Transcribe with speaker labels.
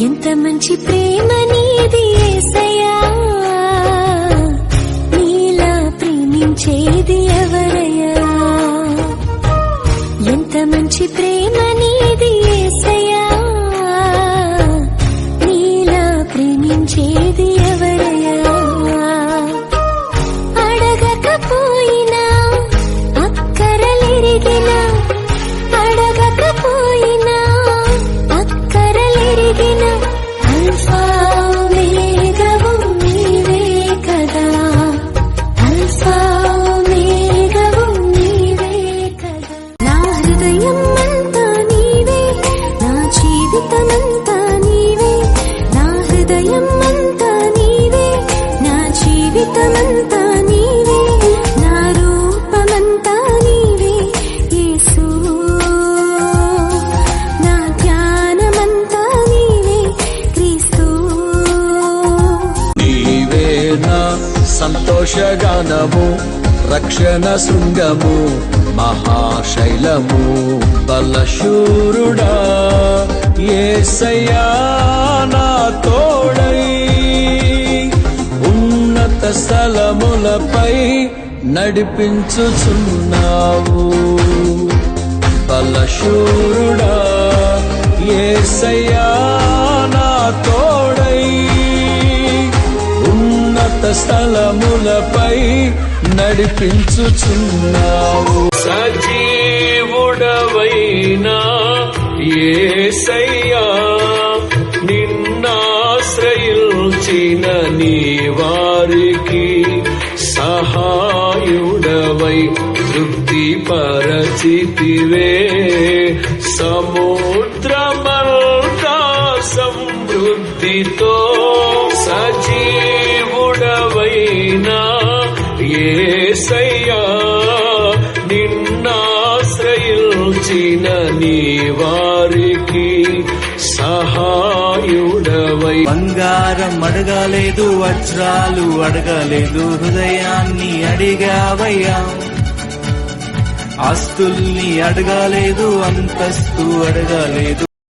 Speaker 1: ఎంత మంచి ప్రేమ నీది యేసయ్యా, నీలా ప్రేమించేది ఎవరయ్యా. ఎంత మంచి ప్రేమ నీది యేసయ్యా, నీలా ప్రేమించేది ఎవరయ్యా. అడగకపోయినా అక్కరలెరిగినా, అడగకపోయినా అక్కరలెరిగిన అల్ఫా ఓమేగావు నీవే కదా, అల్ఫా ఓమేగావు నీవే కదా. నా హృదయం అంతా నీవే, నా జీవితమంతా నీవే, నా హృదయం అంతా నీవే, నా జీవితమంతా నీవే, నా రూపమంతా నీవే యేసు, నా ధ్యానమంతా నీవే క్రీస్తు.
Speaker 2: నీవే నా సంతోషగానము, రక్షణ శృంగము, మహాశైలము, బలశూరుడా యేసయ్యా నా తోడై. ఉన్నత స్థలములపై నడిపించుచున్నావు, బలశూరుడా యేసయ్యా నా తోడై. ఉన్నత స్థలములపై నడిపించుచున్నావు. సజీవుడవైనా యేసయ్యా, నిన్నాశ్రయించిన నీ వారికి సహాయుడవై తృప్తిపరచితివే. సముద్రమంతా సమృద్ధితో సజీవుడవైనా యేసయ్యా, నిన్నాశ్రయించిన నీ వారికి సహాయుడవై.
Speaker 3: బంగారం అడగలేదు, వజ్రాలు అడగలేదు, హృదయాన్ని అడిగావయ్యా. ఆస్తుల్ని అడగలేదు, అంతస్తు అడగలేదు,